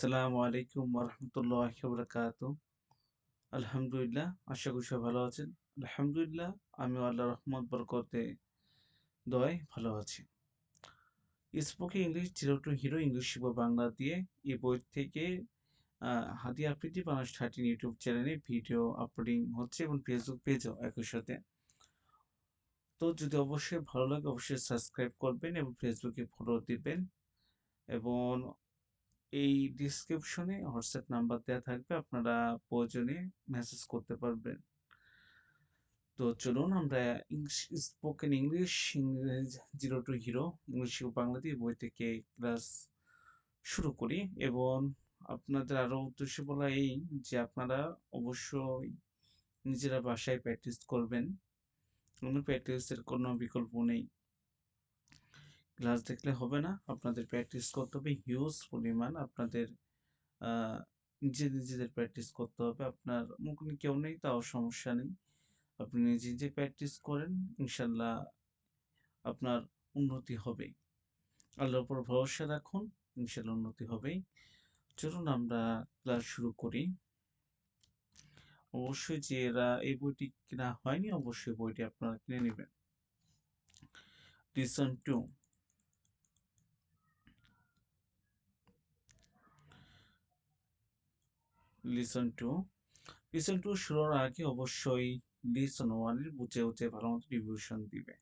আসসালামু আলাইকুম ওয়া বারাকাতুহু। আলহামদুলিল্লাহ, আশা করি সবাই ভালো আছেন। আলহামদুলিল্লাহ, আমিও আল্লাহর রহমত বরকতে দোয়ায় ভালো আছি। Spoken English zero two hero English শিখব বাংলা দিয়ে এই বই থেকে হাদি আফ্রিদি বাংলা স্টার্টিং ইউটিউব চ্যানেলে ভিডিও আপলোডিং হচ্ছে এবং ফেসবুক পেজও একই সাথে। তো যদি অবশ্যই ভালো লাগে অবশ্যই সাবস্ক্রাইব করবেন এবং ফেসবুকে ফলো দিবেন এবং এই ডিসক্রিপশনে হোয়াটসঅ্যাপ নাম্বার দেয়া থাকবে। আপনারা প্রয়োজনে মেসেজ করতে পারবেন। তো চলুন আমরা স্পোকেন ইংলিশ, ইংরেজ জিরো টু হিরো ইংলিশ শিখব বাংলা দিয়ে বই থেকে ক্লাস শুরু করি এবং আপনাদের আরো উদ্দেশ্য বলা এই যে আপনারা অবশ্যই নিজেরা বাসায় প্র্যাকটিস করবেন। প্র্যাকটিসের কোনো বিকল্প নেই। ক্লাস দেখলে হবে না। আপনাদের প্র্যাকটিস করতে হবে হিউজ পরিমাণ। আপনাদের আ নিজেদের প্র্যাকটিস করতে হবে। আপনার মুখে কেউ নেই তাও সমস্যা নেই। আপনি নিজে, নিজে প্র্যাকটিস করেন। ইনশাআল্লাহ আপনার উন্নতি হবেই। আল্লাহর উপর ভরসা রাখুন। ইনশাআল্লাহ উন্নতি হবেই। চলুন আমরা ক্লাস শুরু করি। অবশ্যই যে এরা এই বইটি কেনা হয়নি অবশ্যই বইটি আপনারা কিনে নিবেন। Listen to, listen to, listen to শুরুর আগে অবশ্যই লিসন 1 এর বুঝে ভালোমতো রিভিশন দিবে।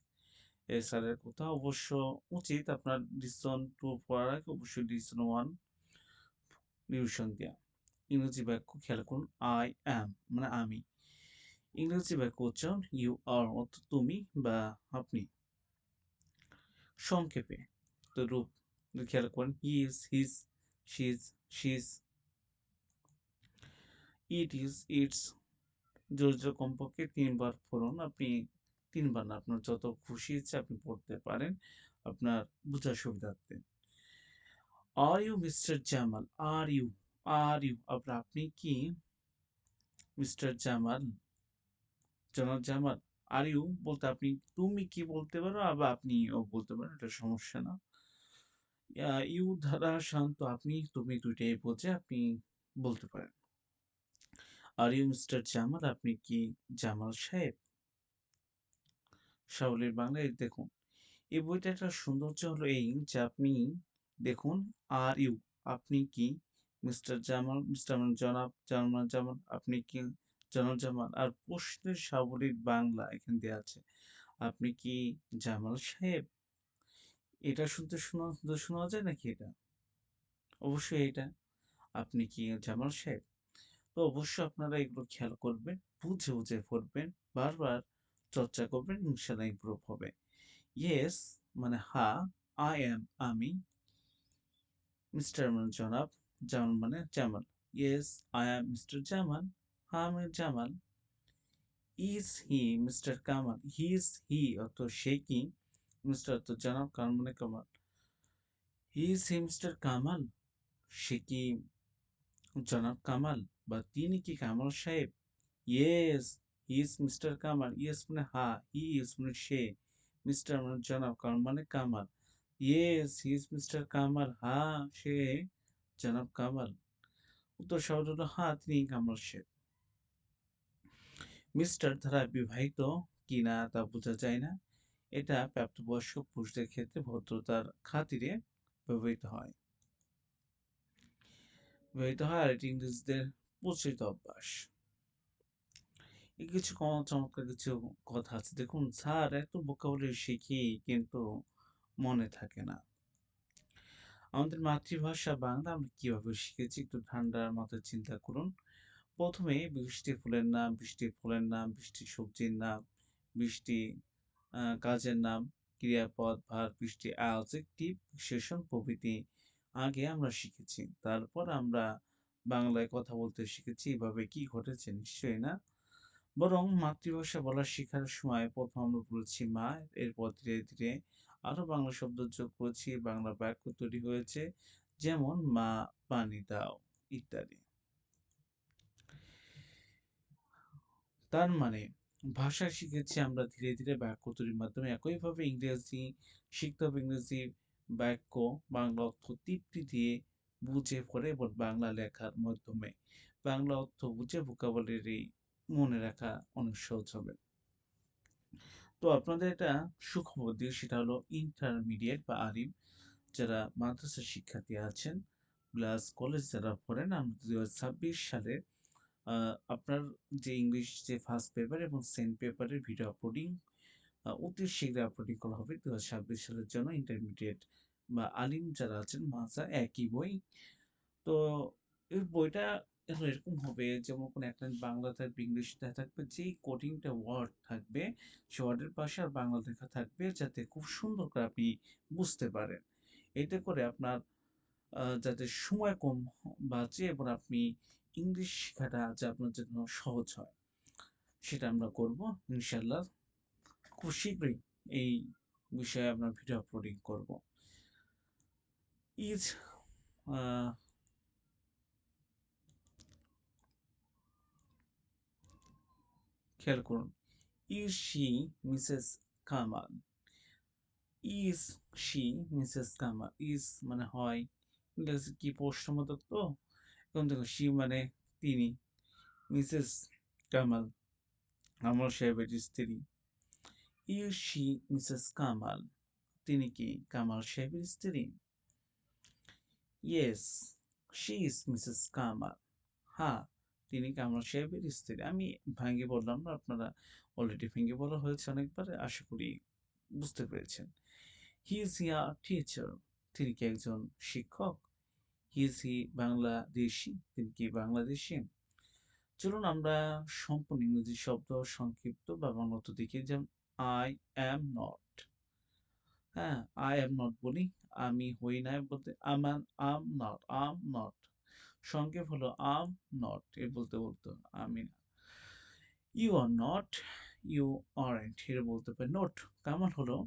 এই স্যারের কথা অবশ্য উচিত আপনার লিসন 2 পড়ার আগে অবশ্যই লিসন 1 রিভিশন দেয়া। ইংরেজি বাক্য খেয়াল করুন I am মানে আমি। ইংরেজি বাক্য উচ্চারণ you are অর্থাৎ তুমি বা আপনি। সংক্ষেপে তো রূপ খেয়াল করেন he is, his, she is, she is, it is, its জোড় কমপক্ষে ৩ বার পড়ুন। আপনি ৩ বার না আপনার যত খুশি ইচ্ছে আপনি পড়তে পারেন আপনার বুঝার সুবিধার্থে। Are you Mr. Jamal? Are you? Are you? আপনি কি মিস্টার জামাল? জনাব জামাল? Are you বলতে আপনি তুমি কি বলতে পারো আবার আপনিও বলতে পারেন। এটা সমস্যা না। you দ্বারা সাধারণত আপনি তুমি ২ টাই বোঝে আপনি বলতে পারেন। Are you mister Jamal? আপনি কি জামাল সাহেব? সাবলীল বাংলায় দেখুন। এই বইটার একটা সৌন্দর্য হলো এই যে আপনি দেখুন আর ইউ আপনি কি মিস্টার জামাল মিস্টার মানে জনাব জামাল জামাল আপনি কি জনাব জামাল আর প্রশ্নের সাবলীল বাংলা এখানে দেওয়া আছে আপনি কি জামাল সাহেব এটা শুনতে শোনা যায় নাকি এটা অবশ্যই এটা আপনি কি জামাল সাহেব তো অবশ্যই আপনারা এগুলো খেয়াল করবেন বুঝে পড়বেন বারবার চর্চা করবেন ইনশাল্লাহ ইমপ্রুভ হবে ইয়েস মানে হ্যাঁ আই এম আমি মিস্টার মানে জনাব, জামাল মানে Jamal. Yes, I am Mister Jamal. হ্যাঁ, আমি Jamal. Is he Mister Kamal? He is he অর্থ সে কি? মিস্টার অর্থ জনাব, কামাল মানে Kamal. He is he Mister Kamal? সে কি জনাব কামাল? বা তিনি কি কামাল সাহেব? Yes, he is Mister Kamal. Yes মানে হ্যাঁ, হি ইজ মানে সে। মিস্টার মানে জনাব, কামাল মানে Kamal. Yes, he is Mister Kamal. হ্যাঁ, সে জনাব কামাল। উত্তর সহজ হলো হ্যাঁ, তিনি কামাল শেখ। মিস্টার দ্বারা বিবাহিত কিনা তা বোঝা যায় না। এটা প্রাপ্তবয়স্ক পুরুষদের ক্ষেত্রে ভদ্রতার খাতিরে ব্যবহৃত হয়। আর এটি ইংরেজদের প্রচলিত অভ্যাস। এই কিছু চমৎকার কিছু কথা আছে। দেখুন স্যার এত ভোকাবুলারি শিখি কিন্তু মনে থাকে না। আমাদের মাতৃভাষা বাংলা আমরা কিভাবে শিখেছি একটু ঠান্ডা মাথায় চিন্তা করুন। প্রথমে বৃষ্টি ফুলের নাম, বৃষ্টি ফুলের নাম, বৃষ্টি সবজির নাম, বৃষ্টি কাজের নাম, ক্রিয়াপদ, ভার্ব, বৃষ্টি অ্যাডজেক্টিভ, বিশেষণ প্রভৃতি আগে আমরা শিখেছি। তারপর আমরা বাংলায় কথা বলতে শিখেছি। এভাবে কি ঘটেছে? নিশ্চয়ই না। বরং মাতৃভাষা বলা শেখার সময় ১ম আমরা বলেছি মা, এরপর ধীরে আরো বাংলা শব্দ যোগ করেছি। বাংলা বাক্য তৈরি হয়েছে। যেমন মা পানি দাও ইত্যাদি। তার মানে ভাষা শিখেছি আমরা ধীরে বাক্য তৈরির মাধ্যমে। একইভাবে ইংরেজি শিখতে হবে। ইংরেজি বাক্য বাংলা অর্থ তৃপ্তি দিয়ে বুঝে পড়ে এবং বাংলা লেখার মাধ্যমে বাংলা অর্থ বুঝে ভোকাবুলারি মনে রাখা অনেক সহজ হবে। তো আপনাদের এটা সুখবর দিক, সেটা হলো ইন্টারমিডিয়েট বা আলিম যারা মাদ্রাসা শিক্ষার্থী আছেন প্লাস কলেজ যারা পড়েন, আমরা 2026 সালে আপনার যে ইংলিশ যে ফার্স্ট পেপার এবং সেকেন্ড পেপারের ভিডিও আপলোডিং অতি শীঘ্রই আপলোডিং করা হবে 2026 সালের জন্য। ইন্টারমিডিয়েট বা আলিম যারা আছেন মাদ্রাসা একই বই। তো এই বইটা এরকম হবে, যেমন কোনো একটা বাংলা থাকবে, ইংলিশ থাকবে, যেই কোডিংটা ওয়ার্ড থাকবে সে ওয়ার্ডের পাশে আর বাংলা লেখা থাকবে, যাতে খুব সুন্দর করে আপনি বুঝতে পারেন। এতে করে আপনার যাতে সময় কম বাঁচে এবং আপনি ইংলিশ শেখাটা যে আপনার জন্য সহজ হয়, সেটা আমরা করব ইনশাল্লাহ। খুব শীঘ্রই এই বিষয়ে আপনার ভিডিও আপলোডিং করব। ইজ খেয়াল করুন, is she Mrs Kamal. Is she Mrs Kamal. Is মানে হয়, ইংরেজি কি প্রশ্নবোধক তো, এখন দেখো শি মানে তিনি, মিসেস কামাল কামাল সাহেবের স্ত্রী। ইজ শি মিসেস কামাল, তিনি কি কামাল সাহেবের স্ত্রী? Yes she is Mrs Kamal. হ্যাঁ, তিনি কামাল সাহেবের স্ত্রী। আমি ভাঙ্গে বললাম না, আপনারা অলরেডি ভেঙে বলা হয়েছে অনেকবার, আশা করি বুঝতে পেরেছেন। হি ইজ হিয়া টিচার, তিনি কি একজন শিক্ষক? হি ইজ হি বাংলাদেশি, তিনি কি বাংলাদেশি? চলুন আমরা সম্পূর্ণ ইংরেজি শব্দ সংক্ষিপ্ত বা বাংলা অর্থ দেখি। যেমন আই অ্যাম নট। হ্যাঁ, আই অ্যাম নট বলি, আমি হই নাই বলতে আম নট, আম নট। সংক্ষেপ হলো আম নট, এ বলতে বলতে আমি না। You are not, you aren't, এটা বলতে পারি। নোট কামাল হলো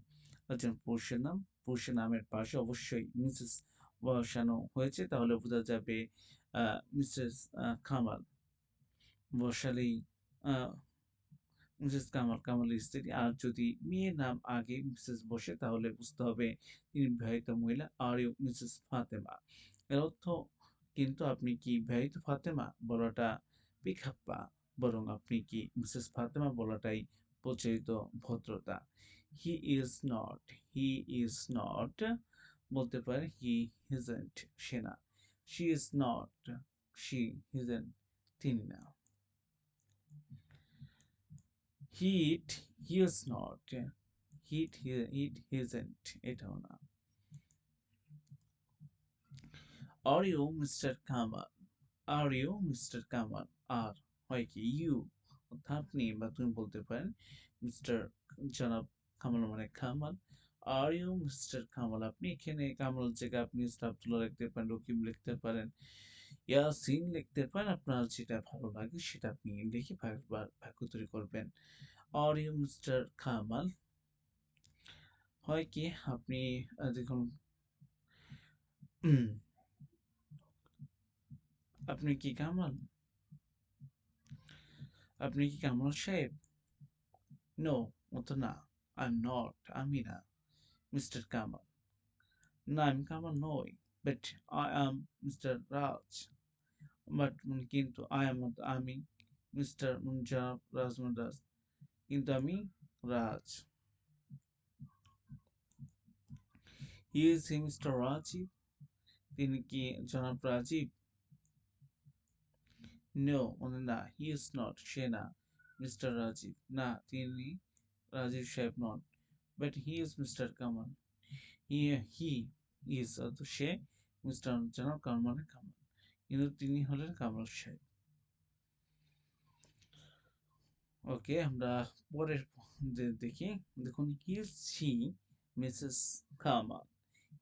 একজন পুরুষের নাম, পুরুষের নামের পাশে অবশ্যই মিসেস বসানো হয়েছে, তাহলে বোঝা যাবে মিসেস কামাল বসালেই মিসেস কামাল কামালের স্ত্রী। আর যদি মেয়ের নাম আগে মিসেস বসে তাহলে বুঝতে হবে তিনি বিবাহিত মহিলা। আর ইউ মিসেস ফাতেমা, এর অর্থ কিন্তু আপনি কি বিবাহিত ফাতেমা বলাটা বেখাপ্পা, বরং আপনি কি মিসেস ফাতেমা বলাটাই প্রচলিত ভদ্রতা। He is not, he is not বলতে পারে হি হিজেন্ট, সে না। She is not, she isn't, তিনি না। It is not, it isn't, এটাও না। Are you mister Kamal, are you mister Kamal, আর হয় কি ইউ অর্থাৎ আপনি বা তুমি বলতে পারেন মিস্টার জনাব কামাল মানে Kamal. Are you mister Kamal, আপনি এখানে কামাল জায়গায় আপনি মিস্টার আব্দুল্লাহ লিখতে পারেন, রকিব লিখতে পারেন, ইয়াসিন লিখতে পারেন, আপনার যেটা ভালো লাগে সেটা আপনি লিখে বাক্য তৈরি করবেন। আর ইউ মিস্টার কামাল হয় কি আপনি দেখুন আপনি কি কামাল, আপনি কি কামাল সাহেব? নো, মতো না। আই এম নট, আমি না মিস্টার কামাল, না আমি কামাল নই। But I am Mister Raj, but কিন্তু আই এম আমি মিস্টার জনাব রাজ, কিন্তু আমি Raj. He is he Mister Rajib, তিনি কি জনাব রাজীব? নো মানে না। হি ইজ নট, সে না। মিস্টার রাজীব, না তিনি রাজীব সাহেব নন। But he is Mister Kamal, he is অর্থ সে, মিস্টার জনাব কামাল মানে কামাল, কিন্তু তিনি হলেন কামাল সাহেব। ওকে, আমরা পরের যে দেখি। দেখুন is she Mrs Kamal.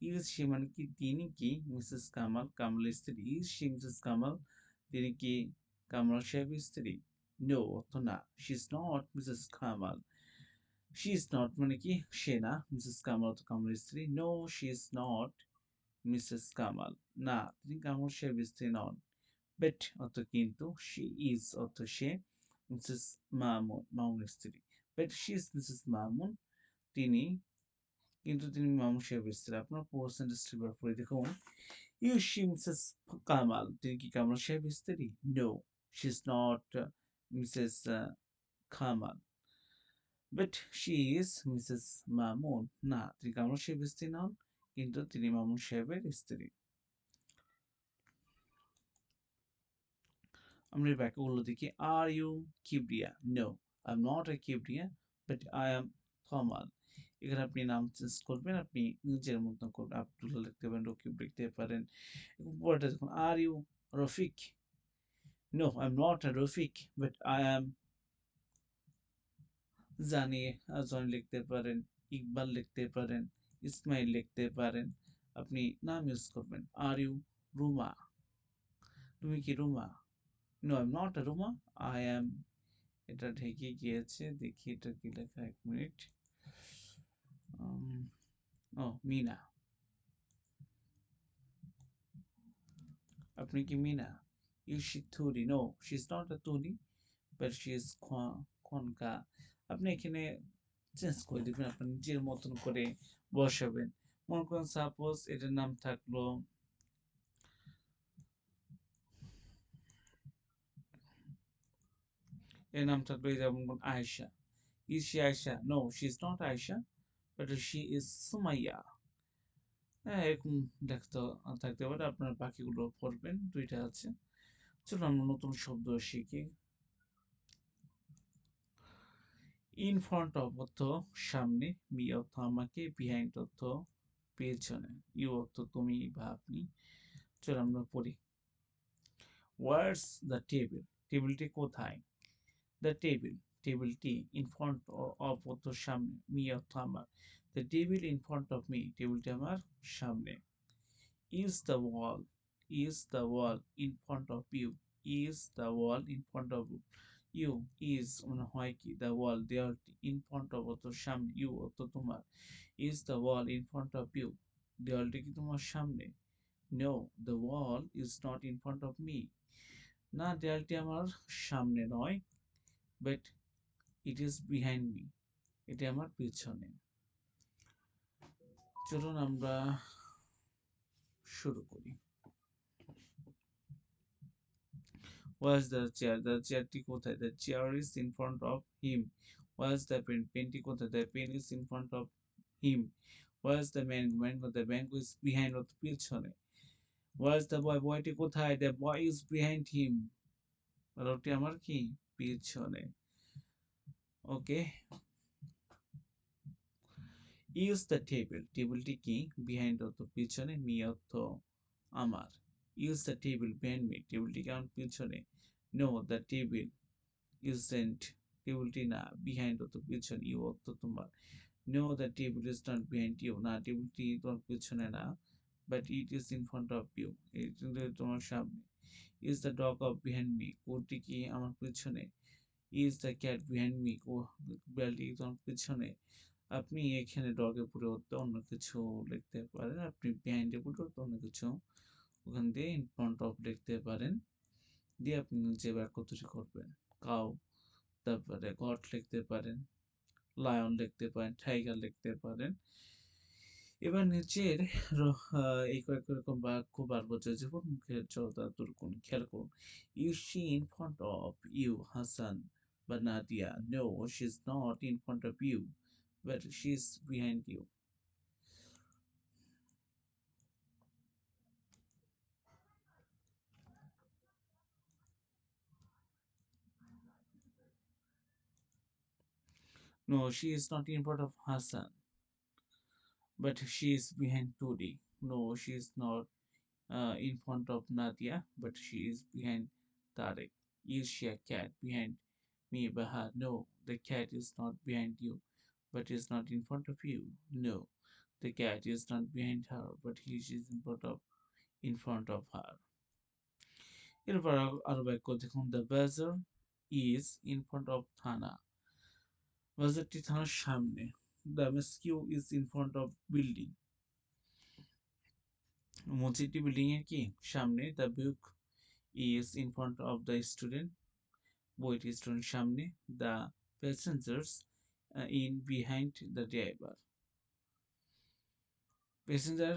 Is she মানে কি তিনি কি মিসেস কামাল কামালের স্ত্রী। ইজ শি মিসেস কামাল, তিনি কি কামাল সাহেবের স্ত্রী? নো অর্থ না। She is not Mrs Kamal, she is not মানে কি সে না, মিসেস কামাল অর্থ কামালের স্ত্রী। No she is not Mrs Kamal, না তিনি কামাল সাহেবের স্ত্রী নন। বেট অর্থ কিন্তু, শি ইজ অর্থ সে, মিসেস মামুন মামুনের স্ত্রী। But she is Mrs Mamun, তিনি কিন্তু তিনি মামুন সাহেবের স্ত্রী। আপনার পুরো সেন্টেন্সটি পড়ে দেখুন। You she Mrs. Kamal. তিনি কি কামাল সাহেবের স্ত্রী? No, she's not Mrs. Kamal. But she is Mrs. Mamun. না, তিনি কামাল সাহেবের স্ত্রী নন, কিন্তু তিনি মামুন সাহেবের স্ত্রী। আমরা এই বাক্যগুলো দেখি। Are you Kibriya? No, I'm not a Kibriya, but I am Kamal. এখানে আপনি নাম চেঞ্জ করবেন, আপনি নিজের মতো করবেন। আব্দুল্লাহ লিখতে পারেন, রকিব লিখতে পারেন। পরেরটা দেখুন, are you Rafiq? No, I am not a Rafiq, but I am Johnny. Johnny লিখতে পারেন, ইকবাল লিখতে পারেন, ইসমাইল লিখতে পারেন। আপনি নাম ইউজ করবেন। Are you Ruma? তুমি কি Ruma? No, I am not a Ruma, I am. এটা ঢেকে গিয়েছে, দেখি এটা কি লেখা, এক মিনিট। ও মিনা, আপনি কি মিনা? ইজ শি থুরি? No, she is not a তুরি, বাট শি ইজ খনকা। আপনি এখানে চেঞ্জ করে দিবেন, আপনার নিজের মতন করে বসাবেন। মনে করেন সাপোজ এটার নাম থাকলো, এর নাম থাকলো এই যেমন Ayesha. Is she Ayesha? No, she is not Ayesha, but she is Sumaiya. হ্যাঁ, এরকম দেখতে থাকতে পারে। আপনার বাকিগুলো পড়বেন, দুইটা আছে। চলো আমরা নতুন শব্দ শিখি। ইন ফ্রন্ট অফ অর্থ সামনে, মি অর্থ আমাকে, বিহাইন্ড অর্থ পেছনে, ইউ অর্থ তুমি বা আপনি। চলো আমরা পড়ি। Where's the table? টেবিলটি কোথায়? দ্য টেবিল, টেবিলটি ইন ফ্রন্ট অফ অর্থ সামনে, মি অর্থ আমার। The table in front of me, টেবিলটি আমার সামনে। Is the wall? Is the wall in front of you? Is the wall in front of you, is মানে হয় কি, দ্য ওয়াল দেওয়ালটি, ইন ফ্রন্ট অফ অর্থ সামনে, ইউ অর্থ তোমার। Is the wall in front of you, দেওয়ালটি কি তোমার সামনে? No, the wall is not in front of me, না দেওয়ালটি আমার সামনে নয়, but it is behind me, এটি আমার পিছনে। চলুন আমরা শুরু করি। Was the chair? দ্য চেয়ারটি কোথায়? The chair is in front of him. Where's the pen? পেনটি কোথায়? The pen is in front of him. Where's the man? Man কোথায়? দ্য ম্যান ইজ বিহাইন্ড অর্থ পিছনে। Where's the boy? বয়টি কোথায়? The boy is behind him, লোকটি আমার কি, পিছনে। ওকে। Is the table? টেবিলটি কি, বিহাইন্ড অর্থ পিছনে, মি অর্থ আমার। Is the table behind me, টেবিলটি কি আমার পিছনে। নো, দ্য টেবিল ইজন্ট, টেবিলটি না, বিহাইন্ড অর্থ পিছনে, ইউ অর্থ তোমার। No, the table is not behind you, না টেবিলটি তোমার পিছনে না, but it is in front of you, এটি তোমার সামনে। Is the dog of behind me? কুকুরটি কি আমার পিছনে? Is the cat behind me? বিড়ালটি কি তোমার পিছনে? আপনি এখানে ডগের পরিবর্তে অন্য কিছু লিখতে পারেন, আপনি বিহাইন্ডের পরিবর্তে অন্য কিছু ওখান দিয়ে ইন ফ্রন্ট অফ লিখতে পারেন, দিয়ে আপনি যে বাক্য তৈরি করবেন। কাউ, তারপরে গট লিখতে পারেন, লায়ন লিখতে পারেন, টাইগার লিখতে পারেন। এবার নিচের এই কয়েক রকম বাক্য বারবচন জীবন মুখের জড়তা দূর করুন, খেয়াল করুন। Is she in front of you Hasan বা Nadia? No, she is not in front of you, but she's behind you. No, she is not in front of Hassan, but she is behind Todi. No, she is not in front of Nadia, but she is behind Tarek. Is she a cat behind me, Bahar? No, the cat is not behind you, but is not in front of you. No, the cat is not behind her, but he is in front of her. এরপর আরো বাক্য দেখুন। The bazaar is in front of Thana. বাজারটি থানার সামনে। The mosque is in front of building. মসজিদটি building এর কি, সামনে। The book is in front of the student, বইটি স্টুডেন্ট সামনে। The passengers in behind the driver, passenger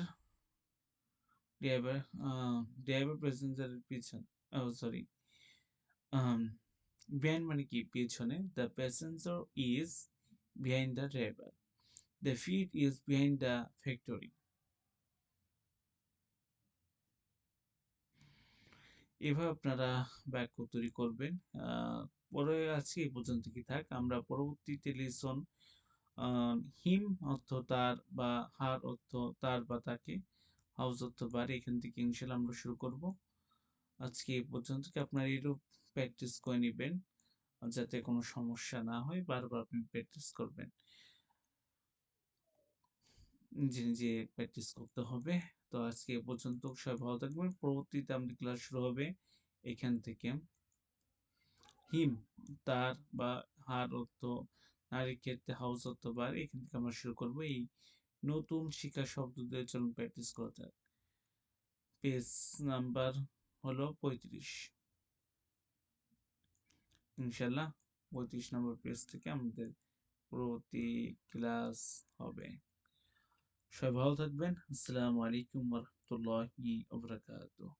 driver প্যাসেঞ্জারের পিছনে, সরি, বিহাইন্ড মানে কি পেছনে, the passenger is behind the driver, the fit is behind the factory. এভাবে আপনারা বাক্য তৈরি করবেন। পরে আজকে এই পর্যন্ত কি থাক, আমরা পরবর্তীতে লিসন হিম অর্থ তার বা হার অর্থ তার বা তাকে, হাউস অর্থ বাড়ি, এখান থেকে ইনশাল্লাহ আমরা শুরু করব। আজকে এই পর্যন্ত কি আপনারা এরূপ প্র্যাকটিস করে নেবেন যাতে কোনো সমস্যা না হয়, বারবার আপনি প্র্যাকটিস করবেন, নিজে নিজে প্র্যাকটিস করতে হবে। তো আজকে এ পর্যন্ত, সবাই ভালো থাকবেন। পরবর্তীতে আমাদের ক্লাস শুরু হবে এখান থেকে। হিম তার বা হার অর্থ নারীর ক্ষেত্রে, হাউস অর্থ বাড়ি, এখান থেকে আমরা শুরু করব এই নতুন শিক্ষা শব্দদের জন্য প্র্যাকটিস করা যাক। পেজ নাম্বার হলো 35, ইনশাল্লাহ 35 নম্বর পেজ থেকে আমাদের পরবর্তী ক্লাস হবে। সবাই ভালো থাকবেন। আসসালামু আলাইকুম ওয়া রাহমাতুল্লাহি ওয়া বারাকাতুহু।